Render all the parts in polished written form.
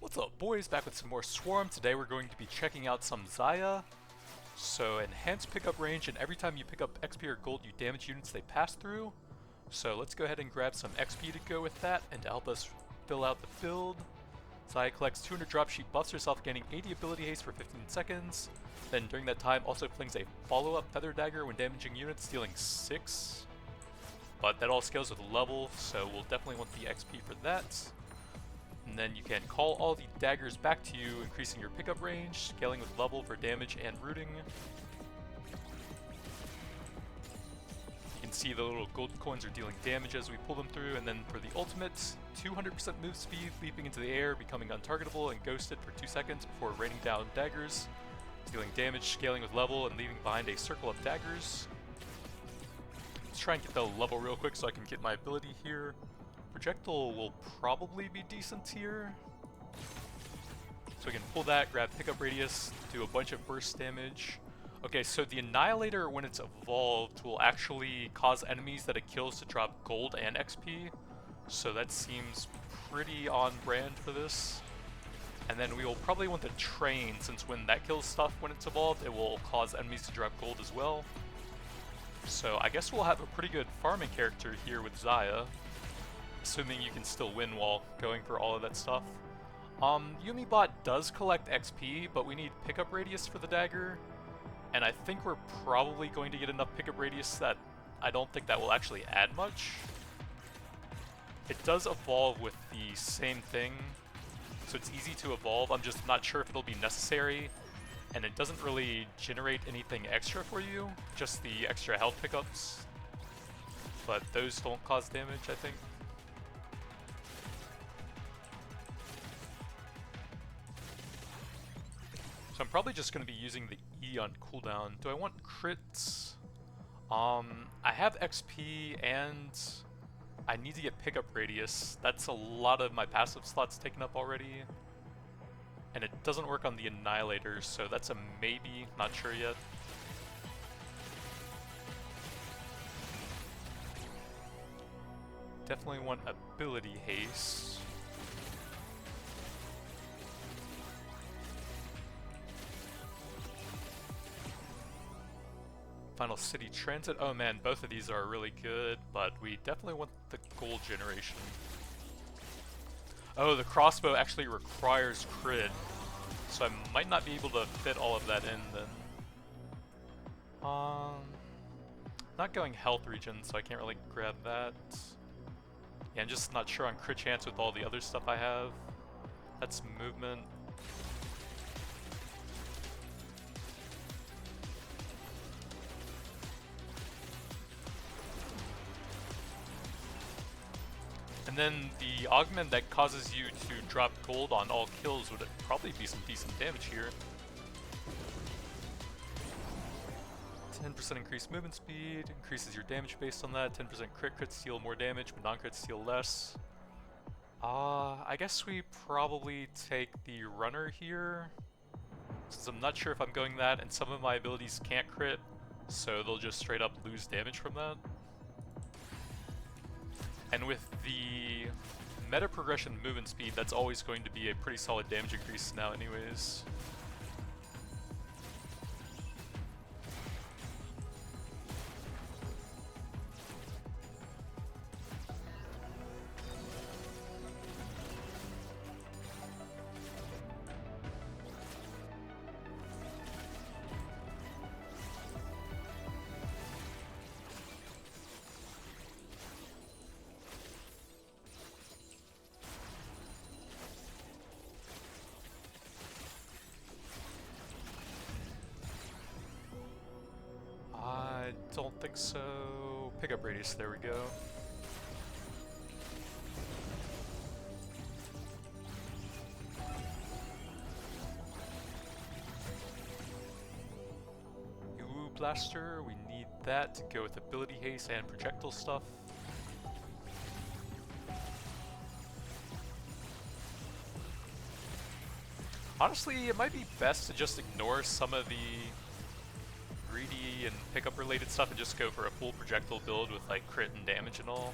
What's up, boys? Back with some more Swarm. Today we're going to be checking out some Xayah. So enhanced pickup range, and every time you pick up XP or gold you damage units they pass through. So let's go ahead and grab some XP to go with that, and to help us fill out the build. Xayah collects 200 dropsheet, buffs herself, gaining 80 ability haste for 15 seconds. Then during that time also flings a follow-up feather dagger when damaging units, dealing 6. But that all scales with level, so we'll definitely want the XP for that. And then you can call all the daggers back to you, increasing your pickup range, scaling with level for damage and rooting. You can see the little gold coins are dealing damage as we pull them through, and then for the ultimate, 200% move speed, leaping into the air, becoming untargetable, and ghosted for 2 seconds before raining down daggers, dealing damage, scaling with level, and leaving behind a circle of daggers. Let's try and get the level real quick so I can get my ability here. Projectile will probably be decent here. So we can pull that, grab pickup radius, do a bunch of burst damage. Okay, so the Annihilator, when it's evolved, will actually cause enemies that it kills to drop gold and XP. So that seems pretty on brand for this. And then we will probably want the Train, since when that kills stuff when it's evolved, it will cause enemies to drop gold as well. So I guess we'll have a pretty good farming character here with Xayah, assuming you can still win while going for all of that stuff. Yumibot does collect XP, but we need pickup radius for the dagger, and I think we're probably going to get enough pickup radius that I don't think that will actually add much. It does evolve with the same thing, so it's easy to evolve. I'm just not sure if it'll be necessary, and it doesn't really generate anything extra for you, just the extra health pickups, but those don't cause damage, I think. So I'm probably just going to be using the E on cooldown. Do I want crits? I have XP and I need to get pickup radius. That's a lot of my passive slots taken up already. And it doesn't work on the Annihilator, so that's a maybe, not sure yet. Definitely want ability haste. Final City Transit. Oh man, both of these are really good, but we definitely want the gold generation. Oh, the crossbow actually requires crit, so I might not be able to fit all of that in then. Not going health regen, so I can't really grab that. Yeah, I'm just not sure on crit chance with all the other stuff I have. That's movement. And then the augment that causes you to drop gold on all kills would probably be some decent damage here. 10% increased movement speed, increases your damage based on that. 10% crits deal more damage, but non-crits deal less. I guess we probably take the runner here, since I'm not sure if I'm going that, and some of my abilities can't crit, so they'll just straight up lose damage from that. And with the meta progression movement speed, that's always going to be a pretty solid damage increase now anyways. I don't think so. Pickup radius, there we go. Ooh, blaster, we need that to go with ability haste and projectile stuff. Honestly, it might be best to just ignore some of the greedy and pickup related stuff and just go for a full projectile build with like crit and damage and all.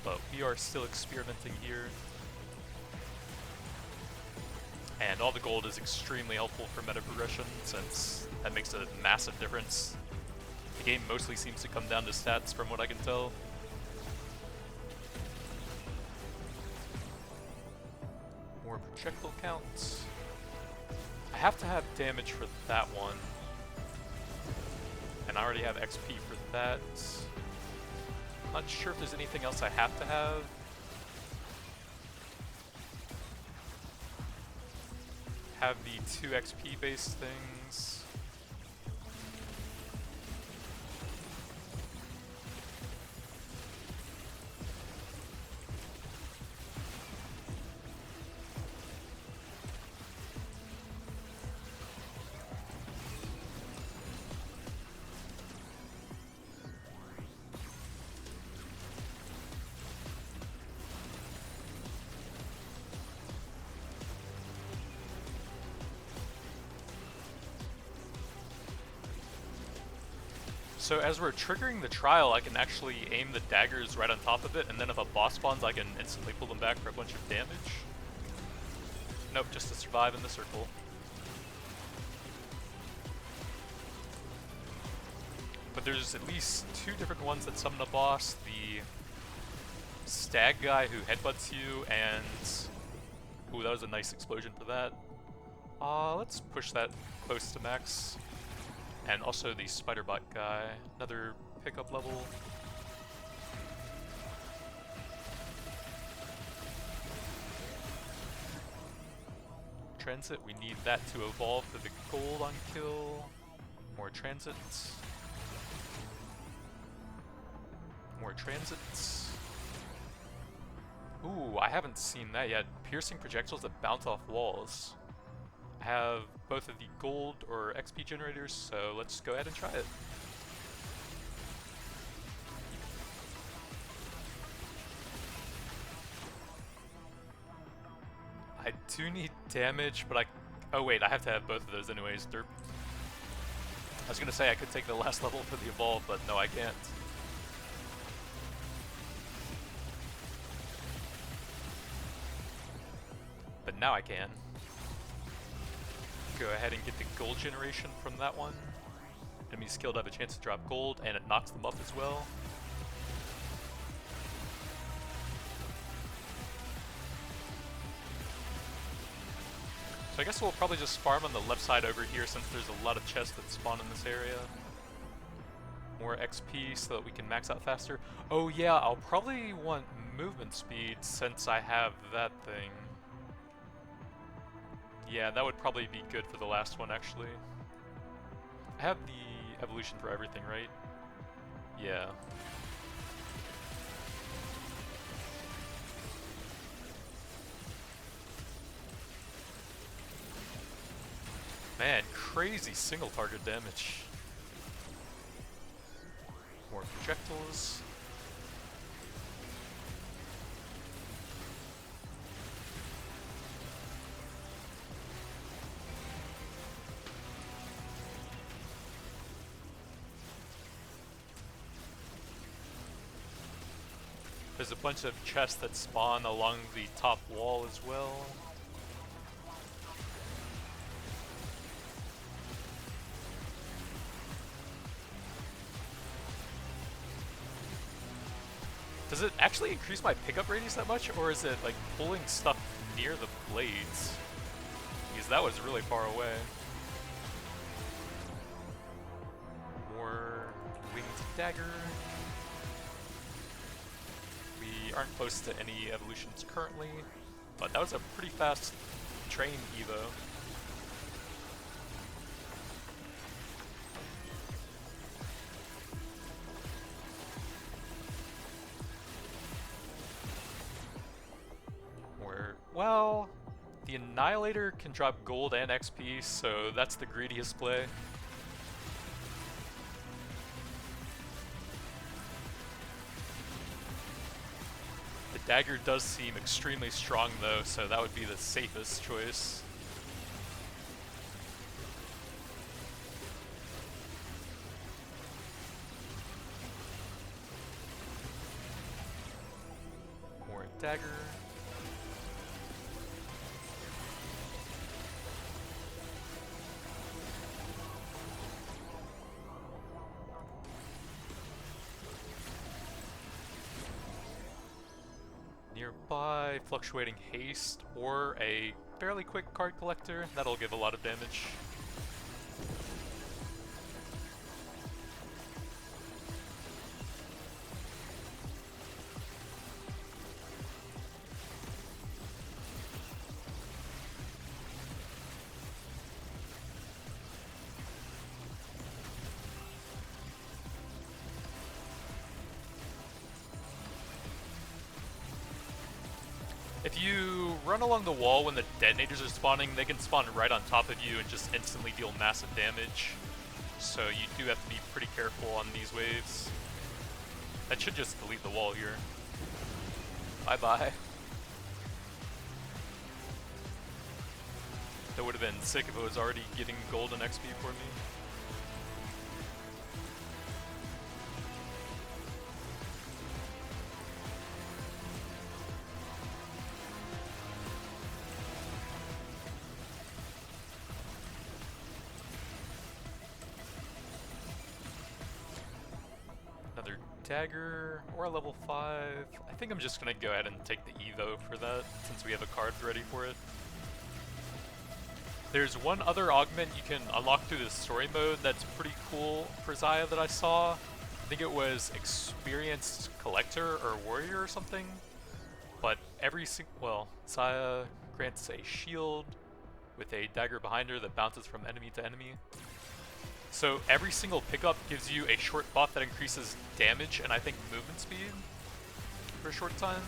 But we are still experimenting here. And all the gold is extremely helpful for meta progression, since that makes a massive difference. The game mostly seems to come down to stats from what I can tell. More projectile counts. I have to have damage for that one. And I already have XP for that. I'm not sure if there's anything else I have to have. Have the 2 XP based things. So as we're triggering the trial, I can actually aim the daggers right on top of it, and then if a boss spawns, I can instantly pull them back for a bunch of damage. Nope, just to survive in the circle. But there's at least 2 different ones that summon a boss. The stag guy who headbutts you, and... Ooh, that was a nice explosion for that. Let's push that close to max. And also the spider bot guy, another pickup level. Transit, we need that to evolve for the gold on kill. More transits. More transits. Ooh, I haven't seen that yet. Piercing projectiles that bounce off walls. I have both of the gold or XP generators, so let's go ahead and try it. I do need damage, but oh wait, I have to have both of those anyways. I was gonna say I could take the last level for the evolve, but no, I can't. But now I can. Go ahead and get the gold generation from that one. Enemies skilled have a chance to drop gold, and it knocks them up as well. So I guess we'll probably just farm on the left side over here, since there's a lot of chests that spawn in this area. More XP so that we can max out faster. Oh yeah, I'll probably want movement speed since I have that thing. Yeah, that would probably be good for the last one, actually. I have the evolution for everything, right? Yeah. Man, crazy single target damage. More projectiles. There's a bunch of chests that spawn along the top wall as well. Does it actually increase my pickup radius that much, or is it like pulling stuff near the blades? Because that was really far away. More winged dagger. We aren't close to any evolutions currently, but that was a pretty fast train evo. Well, the Annihilator can drop gold and XP, so that's the greediest play. The dagger does seem extremely strong though, so that would be the safest choice. More dagger. nearby, fluctuating haste, or a fairly quick card collector. That'll give a lot of damage. If you run along the wall when the detonators are spawning, they can spawn right on top of you and just instantly deal massive damage. So you do have to be pretty careful on these waves. That should just delete the wall here. Bye-bye. That would have been sick if it was already getting gold and XP for me. Another dagger, or a level 5. I think I'm just gonna go ahead and take the Evo for that, since we have a card ready for it. There's one other augment you can unlock through the story mode that's pretty cool for Xayah that I saw. I think it was Experienced Collector or Warrior or something. But Xayah grants a shield with a dagger behind her that bounces from enemy to enemy. So every single pickup gives you a short buff that increases damage and I think movement speed for a short time.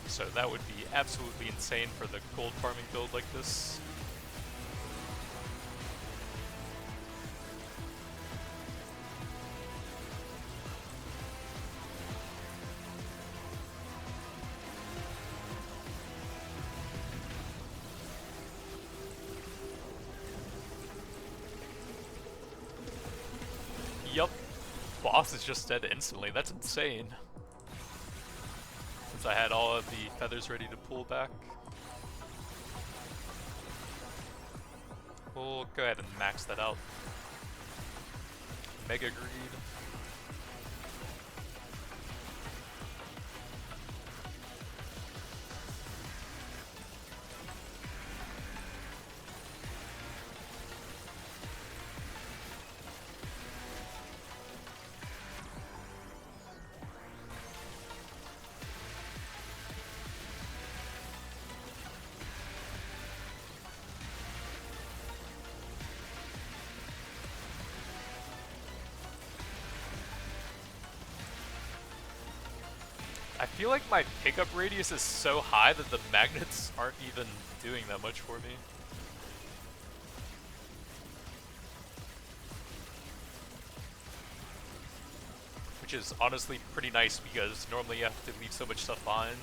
So that would be absolutely insane for the gold farming build like this. Yup, boss is just dead instantly, that's insane. Since I had all of the feathers ready to pull back. We'll go ahead and max that out. Mega Greed. I feel like my pickup radius is so high that the magnets aren't even doing that much for me. Which is honestly pretty nice because normally you have to leave so much stuff behind.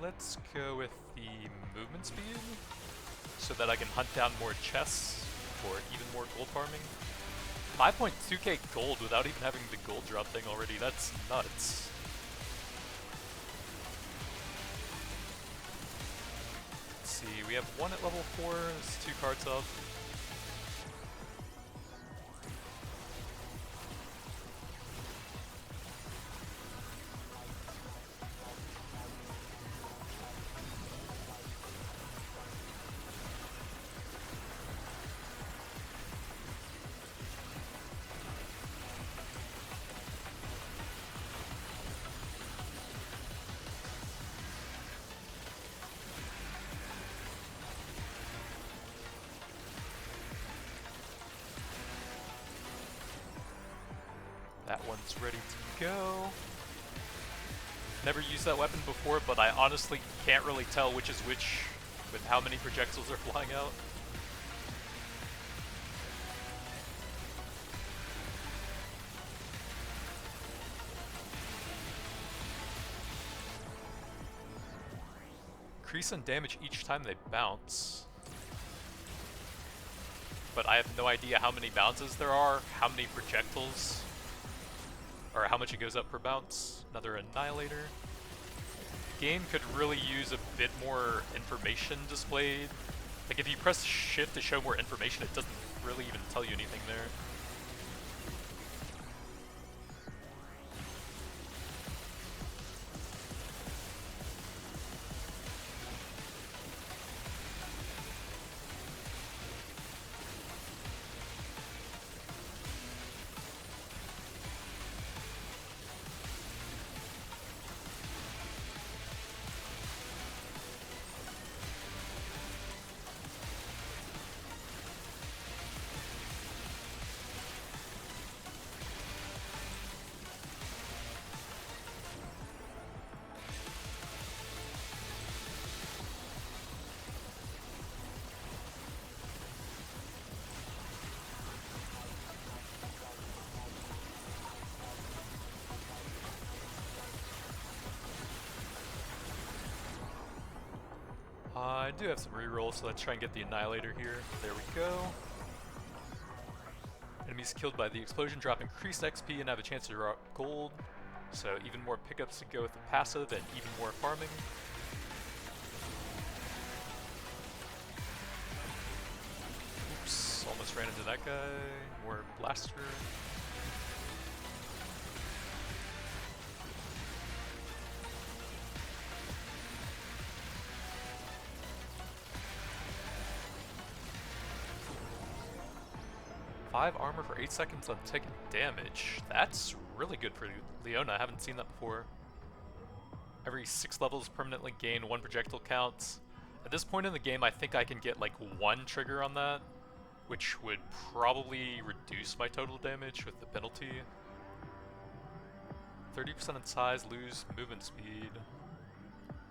Let's go with the movement speed so that I can hunt down more chests for even more gold farming. 5.2k gold without even having the gold drop thing already, that's nuts. Let's see, we have one at level 4, there's 2 cards up. That one's ready to go. Never used that weapon before, but I honestly can't really tell which is which with how many projectiles are flying out. increase in damage each time they bounce. But I have no idea how many bounces there are, how many projectiles, or how much it goes up per bounce. Another Annihilator. The game could really use a bit more information displayed. Like if you press shift to show more information, it doesn't really even tell you anything there. I do have some rerolls, so let's try and get the Annihilator here. There we go. Enemies killed by the explosion drop increased XP and have a chance to drop gold. So even more pickups to go with the passive and even more farming. Oops, almost ran into that guy. More blaster. Five armor for 8 seconds on taking damage. That's really good for Leona. I haven't seen that before. Every 6 levels permanently gain 1 projectile counts. At this point in the game, I think I can get like 1 trigger on that, which would probably reduce my total damage with the penalty. 30% in size, lose movement speed.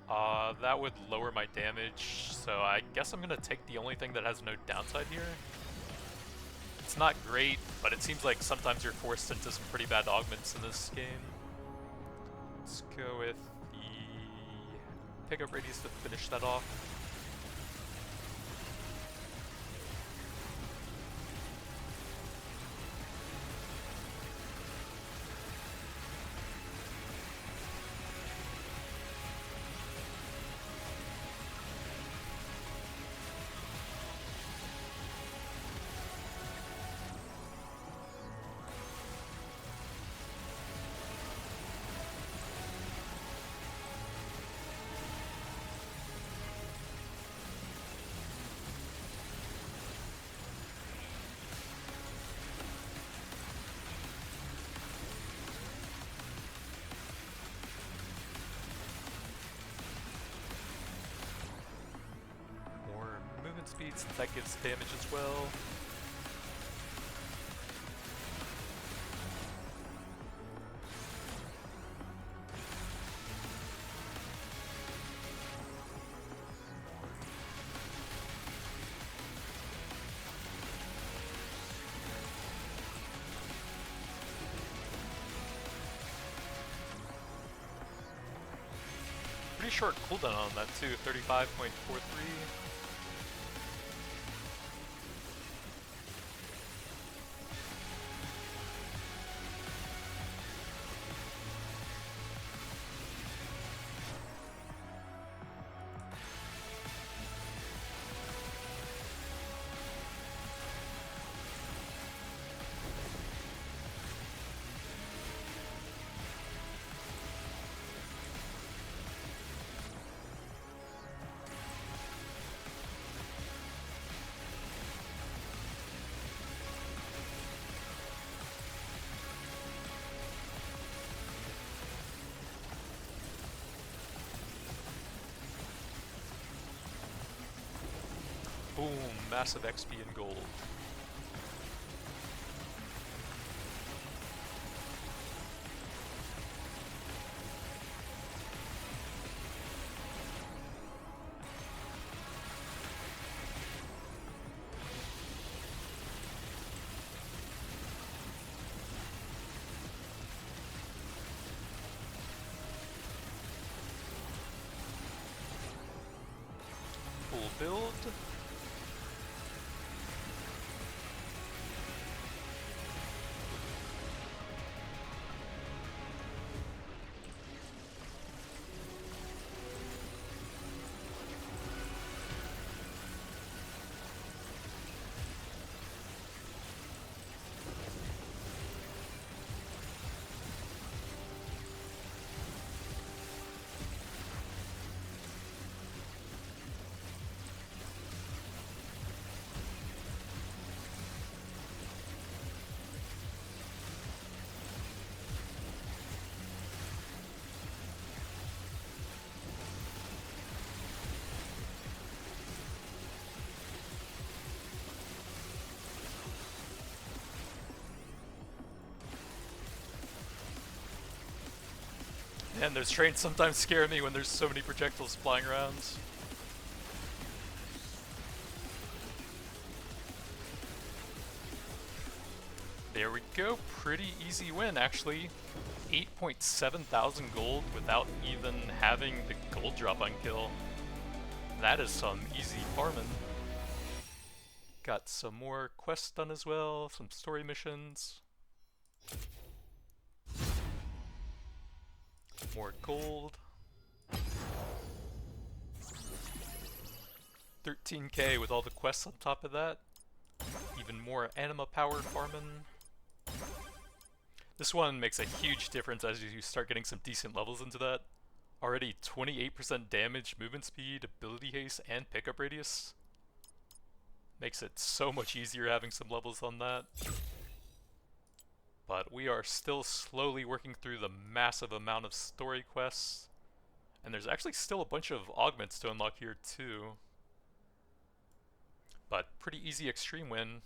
That would lower my damage, so I guess I'm gonna take the only thing that has no downside here. It's not great, but it seems like sometimes you're forced into some pretty bad augments in this game. Let's go with the pickup radius to finish that off. Speed, since that gives damage as well. Pretty short cooldown on that too, 35.43. Boom, massive XP and gold. And those trains sometimes scare me when there's so many projectiles flying around. There we go, pretty easy win actually. 8.7 thousand gold without even having the gold drop on kill. That is some easy farming. Got some more quests done as well, some story missions. More gold. 13k with all the quests on top of that. Even more anima powered farming. This one makes a huge difference as you start getting some decent levels into that. Already 28% damage, movement speed, ability haste, and pickup radius. Makes it so much easier having some levels on that. But we are still slowly working through the massive amount of story quests. And there's actually still a bunch of augments to unlock here too. But pretty easy extreme win.